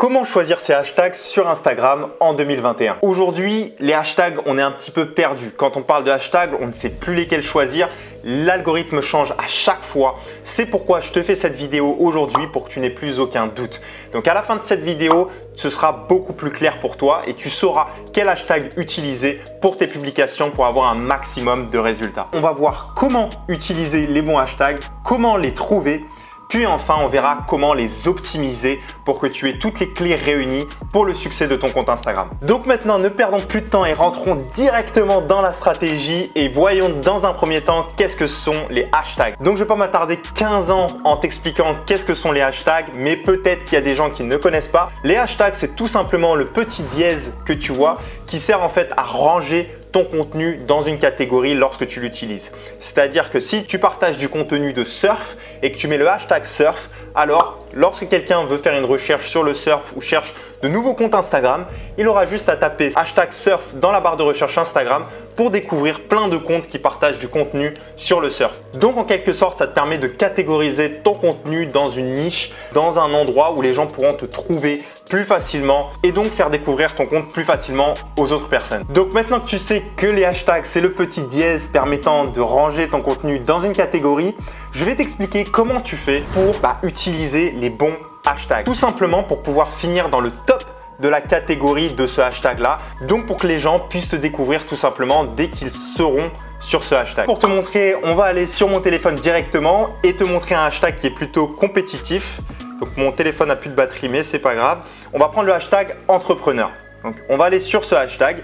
Comment choisir ses hashtags sur Instagram en 2021? Aujourd'hui, les hashtags, on est un petit peu perdu. Quand on parle de hashtags, on ne sait plus lesquels choisir. L'algorithme change à chaque fois. C'est pourquoi je te fais cette vidéo aujourd'hui pour que tu n'aies plus aucun doute. Donc à la fin de cette vidéo, ce sera beaucoup plus clair pour toi et tu sauras quel hashtag utiliser pour tes publications pour avoir un maximum de résultats. On va voir comment utiliser les bons hashtags, comment les trouver. Puis enfin, on verra comment les optimiser pour que tu aies toutes les clés réunies pour le succès de ton compte Instagram. Donc maintenant, ne perdons plus de temps et rentrons directement dans la stratégie et voyons dans un premier temps qu'est-ce que sont les hashtags. Donc je ne vais pas m'attarder 15 ans en t'expliquant qu'est-ce que sont les hashtags, mais peut-être qu'il y a des gens qui ne connaissent pas. Les hashtags, c'est tout simplement le petit dièse que tu vois qui sert en fait à ranger ton contenu dans une catégorie lorsque tu l'utilises. C'est-à-dire que si tu partages du contenu de surf et que tu mets le hashtag surf, alors lorsque quelqu'un veut faire une recherche sur le surf ou cherche de nouveaux comptes Instagram, il aura juste à taper hashtag surf dans la barre de recherche Instagram pour découvrir plein de comptes qui partagent du contenu sur le surf. Donc en quelque sorte, ça te permet de catégoriser ton contenu dans une niche, dans un endroit où les gens pourront te trouver plus facilement et donc faire découvrir ton compte plus facilement aux autres personnes. Donc maintenant que tu sais que les hashtags, c'est le petit dièse permettant de ranger ton contenu dans une catégorie, je vais t'expliquer comment tu fais pour utiliser les bons hashtags. Tout simplement pour pouvoir finir dans le top de la catégorie de ce hashtag là, donc pour que les gens puissent te découvrir tout simplement dès qu'ils seront sur ce hashtag. Pour te montrer, on va aller sur mon téléphone directement et te montrer un hashtag qui est plutôt compétitif. Donc mon téléphone n'a plus de batterie, mais c'est pas grave. On va prendre le hashtag entrepreneur. Donc on va aller sur ce hashtag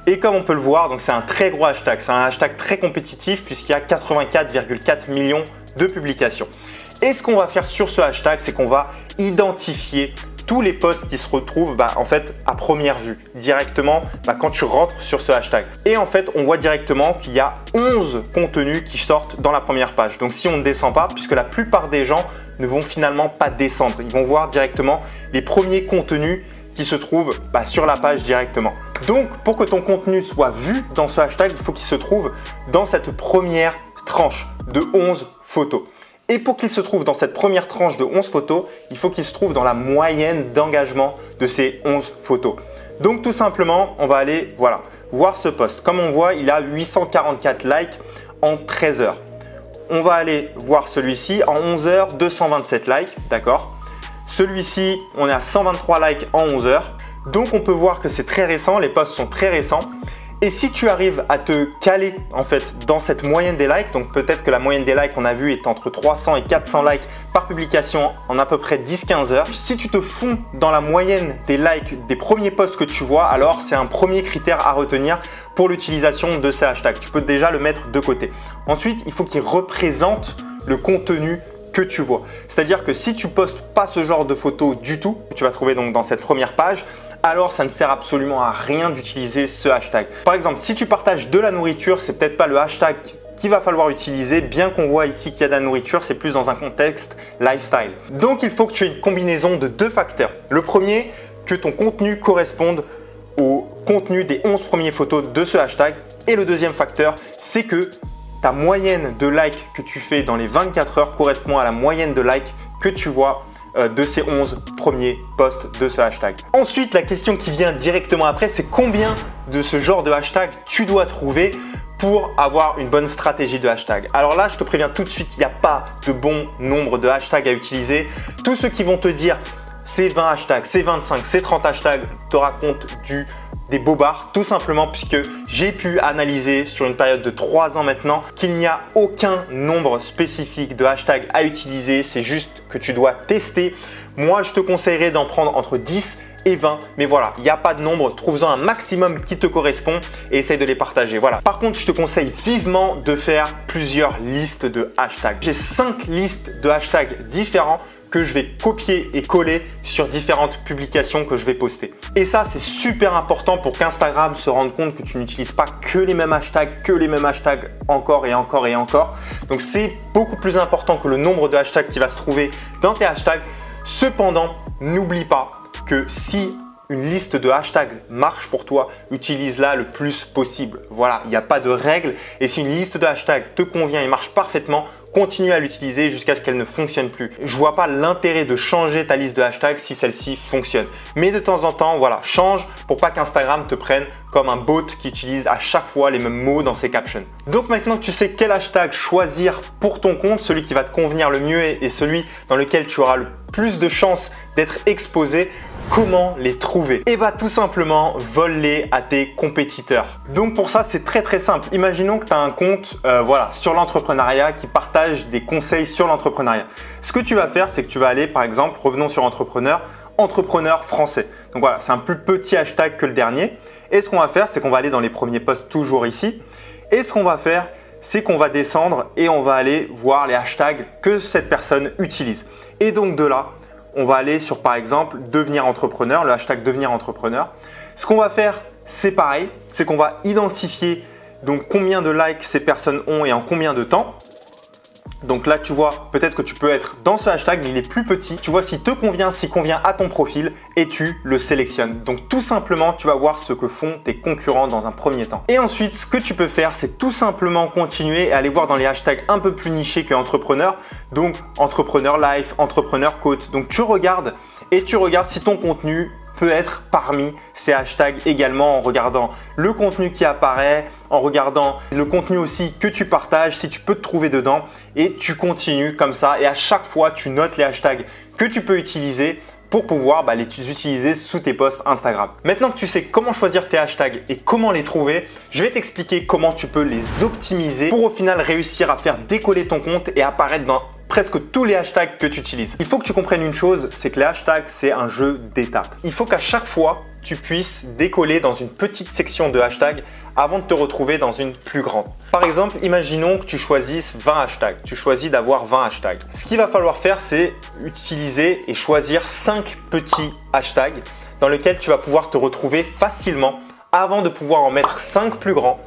et comme on peut le voir, donc c'est un très gros hashtag. C'est un hashtag très compétitif puisqu'il y a 84,4 millions de publications. Et ce qu'on va faire sur ce hashtag, c'est qu'on va identifier tous les posts qui se retrouvent en fait à première vue, directement quand tu rentres sur ce hashtag. Et en fait, on voit directement qu'il y a 11 contenus qui sortent dans la première page. Donc si on ne descend pas, puisque la plupart des gens ne vont finalement pas descendre, ils vont voir directement les premiers contenus qui se trouvent sur la page directement. Donc pour que ton contenu soit vu dans ce hashtag, il faut qu'il se trouve dans cette première tranche de 11 photos. Et pour qu'il se trouve dans cette première tranche de 11 photos, il faut qu'il se trouve dans la moyenne d'engagement de ces 11 photos. Donc tout simplement, on va aller voir ce post. Comme on voit, il a 844 likes en 13 heures. On va aller voir celui-ci en 11 heures, 227 likes, d'accord. Celui-ci, on est à 123 likes en 11 heures. Donc on peut voir que c'est très récent, les posts sont très récents. Et si tu arrives à te caler en fait dans cette moyenne des likes, donc peut-être que la moyenne des likes qu'on a vu est entre 300 et 400 likes par publication en à peu près 10-15 heures. Si tu te fonds dans la moyenne des likes des premiers posts que tu vois, alors c'est un premier critère à retenir pour l'utilisation de ces hashtags. Tu peux déjà le mettre de côté. Ensuite, il faut qu'il représente le contenu que tu vois. C'est-à-dire que si tu postes pas ce genre de photos du tout, que tu vas trouver donc dans cette première page, alors ça ne sert absolument à rien d'utiliser ce hashtag. Par exemple, si tu partages de la nourriture, c'est peut-être pas le hashtag qu'il va falloir utiliser, bien qu'on voit ici qu'il y a de la nourriture, c'est plus dans un contexte lifestyle. Donc il faut que tu aies une combinaison de deux facteurs. Le premier, que ton contenu corresponde au contenu des 11 premières photos de ce hashtag. Et le deuxième facteur, c'est que ta moyenne de likes que tu fais dans les 24 heures correspond à la moyenne de likes que tu vois de ces 11 premiers posts de ce hashtag. Ensuite, la question qui vient directement après, c'est combien de ce genre de hashtag tu dois trouver pour avoir une bonne stratégie de hashtag. Alors là, je te préviens tout de suite, il n'y a pas de bon nombre de hashtags à utiliser. Tous ceux qui vont te dire c'est 20 hashtags, c'est 25, c'est 30 hashtags, te racontent des bobards, tout simplement puisque j'ai pu analyser sur une période de 3 ans maintenant qu'il n'y a aucun nombre spécifique de hashtags à utiliser, c'est juste que tu dois tester. Moi, je te conseillerais d'en prendre entre 10 et 20, mais voilà, il n'y a pas de nombre, trouve-en un maximum qui te correspond et essaye de les partager. Voilà. Par contre, je te conseille vivement de faire plusieurs listes de hashtags. J'ai 5 listes de hashtags différents que je vais copier et coller sur différentes publications que je vais poster. Et ça, c'est super important pour qu'Instagram se rende compte que tu n'utilises pas que les mêmes hashtags encore et encore et encore. Donc, c'est beaucoup plus important que le nombre de hashtags qui va se trouver dans tes hashtags. Cependant, n'oublie pas que si une liste de hashtags marche pour toi, utilise-la le plus possible. Voilà, il n'y a pas de règle et si une liste de hashtags te convient et marche parfaitement, continue à l'utiliser jusqu'à ce qu'elle ne fonctionne plus. Je vois pas l'intérêt de changer ta liste de hashtags si celle-ci fonctionne. Mais de temps en temps, voilà, change pour pas qu'Instagram te prenne comme un bot qui utilise à chaque fois les mêmes mots dans ses captions. Donc maintenant que tu sais quel hashtag choisir pour ton compte, celui qui va te convenir le mieux et celui dans lequel tu auras le plus de chances d'être exposé, comment les trouver? Et bah tout simplement, vole-les à tes compétiteurs. Donc pour ça, c'est très simple. Imaginons que tu as un compte voilà, sur l'entrepreneuriat qui partage des conseils sur l'entrepreneuriat. Ce que tu vas faire, c'est que tu vas aller par exemple, revenons sur entrepreneur français. Donc voilà, c'est un plus petit hashtag que le dernier. Et ce qu'on va faire, c'est qu'on va aller dans les premiers posts toujours ici. Et ce qu'on va faire, c'est qu'on va descendre et on va aller voir les hashtags que cette personne utilise. Et donc de là, on va aller sur par exemple devenir entrepreneur, le hashtag devenir entrepreneur. Ce qu'on va faire, c'est pareil, c'est qu'on va identifier donc combien de likes ces personnes ont et en combien de temps. Donc là, tu vois, peut-être que tu peux être dans ce hashtag, mais il est plus petit. Tu vois s'il te convient, s'il convient à ton profil et tu le sélectionnes. Donc tout simplement, tu vas voir ce que font tes concurrents dans un premier temps. Et ensuite, ce que tu peux faire, c'est tout simplement continuer et aller voir dans les hashtags un peu plus nichés que entrepreneur. Donc entrepreneur life, entrepreneur coach. Donc tu regardes et tu regardes si ton contenu peut être parmi ces hashtags également en regardant le contenu qui apparaît, en regardant le contenu aussi que tu partages, si tu peux te trouver dedans et tu continues comme ça et à chaque fois tu notes les hashtags que tu peux utiliser pour pouvoir les utiliser sous tes posts Instagram. Maintenant que tu sais comment choisir tes hashtags et comment les trouver, je vais t'expliquer comment tu peux les optimiser pour au final réussir à faire décoller ton compte et apparaître dans presque tous les hashtags que tu utilises. Il faut que tu comprennes une chose, c'est que les hashtags, c'est un jeu d'étapes. Il faut qu'à chaque fois, tu puisses décoller dans une petite section de hashtags avant de te retrouver dans une plus grande. Par exemple, imaginons que tu choisisses 20 hashtags. Tu choisis d'avoir 20 hashtags. Ce qu'il va falloir faire, c'est utiliser et choisir 5 petits hashtags dans lesquels tu vas pouvoir te retrouver facilement avant de pouvoir en mettre 5 plus grands,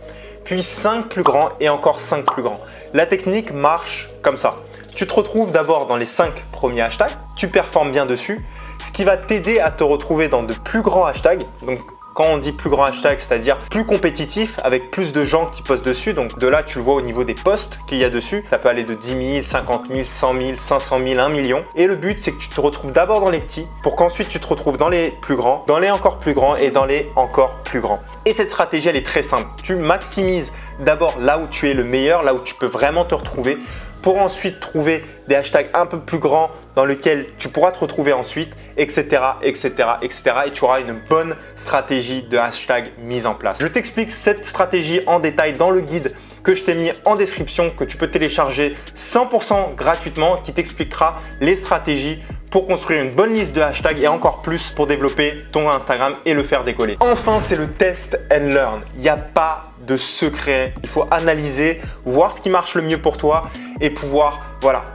puis 5 plus grands et encore 5 plus grands. La technique marche comme ça. Tu te retrouves d'abord dans les 5 premiers hashtags, tu performes bien dessus, ce qui va t'aider à te retrouver dans de plus grands hashtags. Donc quand on dit plus grand hashtag, c'est-à-dire plus compétitif avec plus de gens qui postent dessus. Donc de là, tu le vois au niveau des posts qu'il y a dessus. Ça peut aller de 10 000, 50 000, 100 000, 500 000, 1 million. Et le but, c'est que tu te retrouves d'abord dans les petits pour qu'ensuite tu te retrouves dans les plus grands, dans les encore plus grands et dans les encore plus grands. Et cette stratégie, elle est très simple. Tu maximises d'abord là où tu es le meilleur, là où tu peux vraiment te retrouver, pour ensuite trouver des hashtags un peu plus grands dans lesquels tu pourras te retrouver ensuite, etc., etc., etc. Et tu auras une bonne stratégie de hashtag mise en place. Je t'explique cette stratégie en détail dans le guide que je t'ai mis en description, que tu peux télécharger 100% gratuitement, qui t'expliquera les stratégies pour construire une bonne liste de hashtags et encore plus pour développer ton Instagram et le faire décoller. Enfin, c'est le test and learn. Il n'y a pas de secret. Il faut analyser, voir ce qui marche le mieux pour toi et pouvoir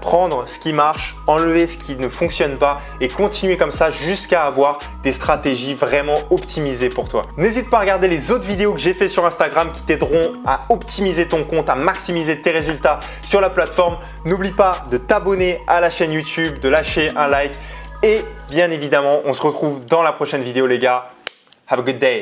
prendre ce qui marche, enlever ce qui ne fonctionne pas et continuer comme ça jusqu'à avoir des stratégies vraiment optimisées pour toi. N'hésite pas à regarder les autres vidéos que j'ai fait sur Instagram qui t'aideront à optimiser ton compte, à maximiser tes résultats sur la plateforme. N'oublie pas de t'abonner à la chaîne YouTube, de lâcher un like et bien évidemment, on se retrouve dans la prochaine vidéo les gars. Have a good day.